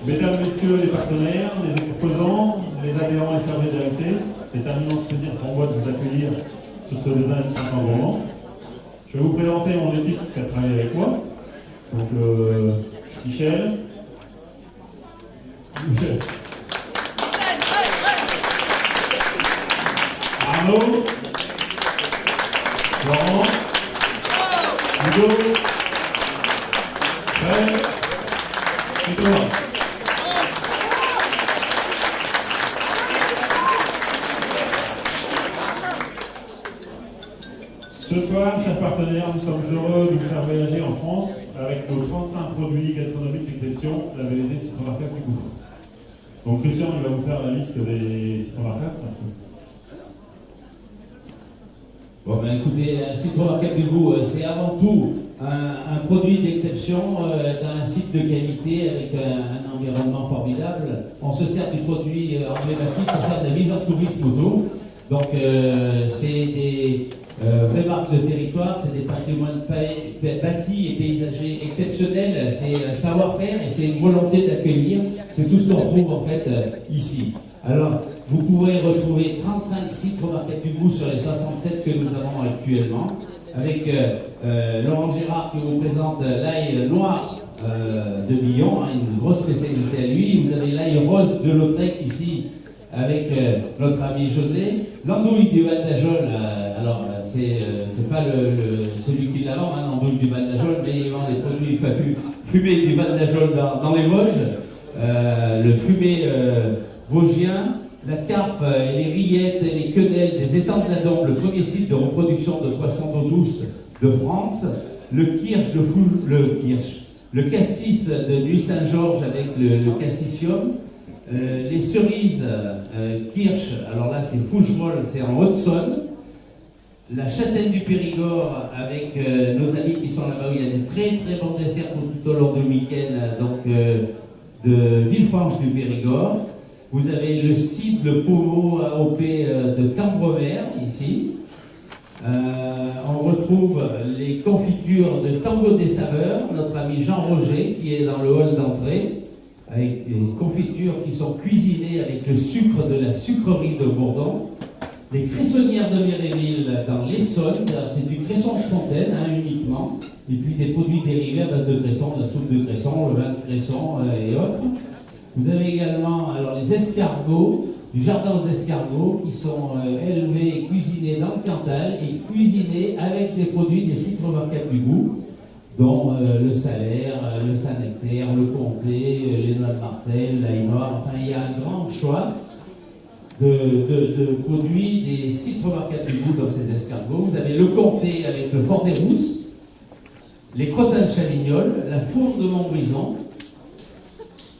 Mesdames, Messieurs les partenaires, les exposants, les adhérents et serveurs intéressés, c'est un immense plaisir pour moi de vous accueillir sur ce design printemps gourmand. Je vais vous présenter mon équipe qui a travaillé avec moi. Donc Michel. Arnaud. Laurent. Hugo. Fred. Et toi. Ce soir, chers partenaires, nous sommes heureux de vous faire voyager en France avec nos 35 produits gastronomiques d'exception labellisés Citron Marquette du goût. Donc Christian, il va vous faire la liste des Citron Marquette. Bon ben écoutez, Citron Marquette du goût, c'est avant tout un produit d'exception d'un site de qualité avec un environnement formidable. On se sert du produit emblématique pour faire de la mise en tourisme auto. Donc c'est des vraies marques de territoire, c'est des patrimoines bâtis et paysagers exceptionnels, c'est un savoir-faire et c'est une volonté d'accueillir. C'est tout ce qu'on retrouve en fait ici. Alors, vous pourrez retrouver 35 sites Marquette du goût sur les 67 que nous avons actuellement, avec Laurent Gérard qui vous présente l'ail noir de Billon, une grosse spécialité à lui. Vous avez l'ail rose de Lautrec ici, avec notre ami José. L'andouille du Val d'Ajol, alors c'est pas celui qui la vend, l'andouille du Val d'Ajol, mais il vend les produits fumés du Val d'Ajol dans les Vosges, le fumé vosgien, la carpe et les rillettes et les quenelles des étangs de la Dombe, le premier site de reproduction de poissons d'eau douce de France, le cassis de Nuit Saint-Georges avec le cassisium, les cerises Kirsch, alors là c'est Fougerolles, c'est en Haute-Saône, la châtaigne du Périgord avec nos amis qui sont là-bas où il y a des très très bons desserts tout au long du week-end, donc de Villefranche du Périgord. Vous avez le cidre, le pommeau AOP de Cambremer ici. On retrouve les confitures de Tango des Saveurs, notre ami Jean Roger qui est dans le hall d'entrée, avec des confitures qui sont cuisinées avec le sucre de la sucrerie de Bourdon. Les cressonnières de Méréville dans l'Essonne, c'est du cresson de fontaine uniquement, et puis des produits dérivés à base de cresson, de la soupe de cresson, le vin de cresson et autres. Vous avez également alors, les escargots, du jardin aux escargots, qui sont élevés et cuisinés dans le Cantal et cuisinés avec des produits des sites Marquette du goût, dont le salaire, le Saint-Nectaire, le comté, les noix de martel, l'ail noir. Enfin, il y a un grand choix de produits des sites Marquette du goût dans ces escargots. Vous avez le comté avec le fort des Rousses, les crottins de Chavignol, la fourme de Montbrison,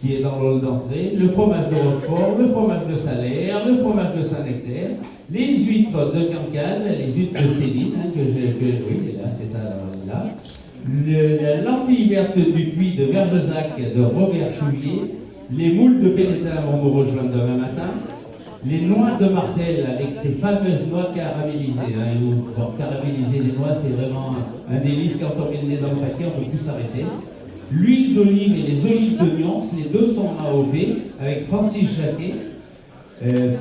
qui est dans le hall d'entrée, le fromage de Roquefort, le fromage de Salaire, le fromage de Saint-Nectaire, les huîtres de Cancale, les huîtres de Céline, oui, là, c'est ça, là. La lentille verte du puits de Vergezac de Robert Chouvier, les moules de Pélétin vont nous rejoindre demain matin, les noix de Martel avec ces fameuses noix caramélisées. Caraméliser les noix, c'est vraiment un délice. Quand on met le nez dans le paquet, on ne peut plus s'arrêter. L'huile d'olive et les olives de Nyons, les deux sont en AOP avec Francis Jacquet.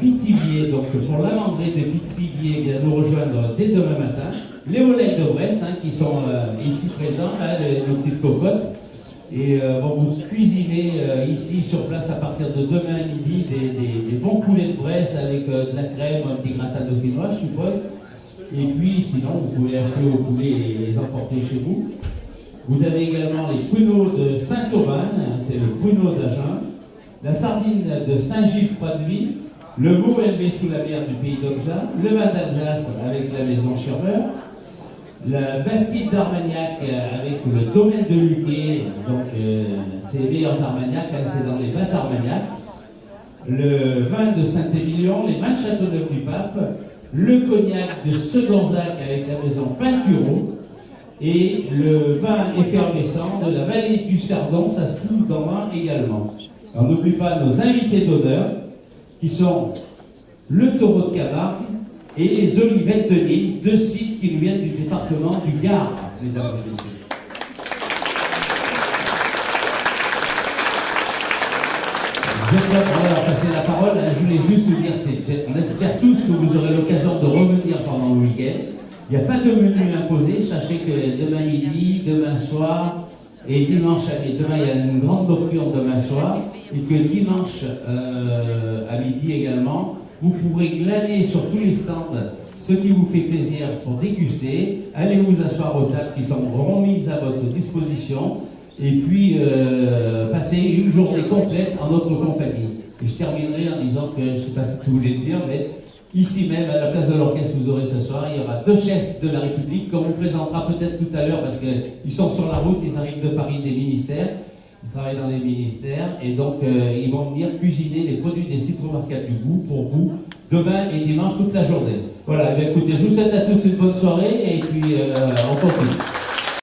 Pithiviers, donc pour la vendrée de Pithiviers, vient nous rejoindre dès demain matin. Les Oleilles de Bresse, qui sont ici présents, nos petites cocottes, et vont vous cuisiner ici sur place à partir de demain midi des bons poulets de Bresse avec de la crème, un petit gratin dauphinois, je suppose. Et puis sinon, vous pouvez acheter vos poulets et les emporter chez vous. Vous avez également les pruneaux de Saint-Aubin, c'est le pruneau d'Agen, la sardine de Saint-Gilles-Croix-de-Vie, le veau élevé sous la mer du pays d'Obja, le vin d'Alsace avec la maison Schirmer, la Bastide d'Armagnac avec le domaine de Luquet, donc c'est les meilleurs Armagnacs, c'est dans les bas Armagnac, le vin de Saint-Émilion, les vins de Châteauneuf du Pape, le cognac de Segonzac avec la maison Pinturo, et le vin effervescent de la vallée du Cerdon, ça se trouve dans l'Ain également. On n'oublie pas nos invités d'honneur, qui sont le taureau de Camargue et les olivettes de Nîmes, deux sites qui nous viennent du département du Gard, mesdames et messieurs. On va passer la parole. Je voulais juste vous dire, on espère tous que vous aurez l'occasion de revenir pendant le week-end. Il n'y a pas de menu imposé. Sachez que demain midi, demain soir et dimanche, demain il y a une grande nocturne demain soir, et que dimanche à midi également, vous pourrez glaner sur tous les stands ce qui vous fait plaisir pour déguster. Allez vous asseoir aux tables qui sont remises à votre disposition. Et puis passer une journée complète en notre compagnie. Et je terminerai en disant que, je ne sais pas ce que vous voulez le dire, mais ici même, à la place de l'orchestre, vous aurez ce soir, il y aura 2 chefs de la République qu'on vous présentera peut-être tout à l'heure parce qu'ils sont sur la route, ils arrivent de Paris des ministères, ils travaillent dans les ministères, et donc ils vont venir cuisiner les produits des sites remarquables du goût pour vous demain et dimanche toute la journée. Voilà, écoutez, je vous souhaite à tous une bonne soirée et puis on continue.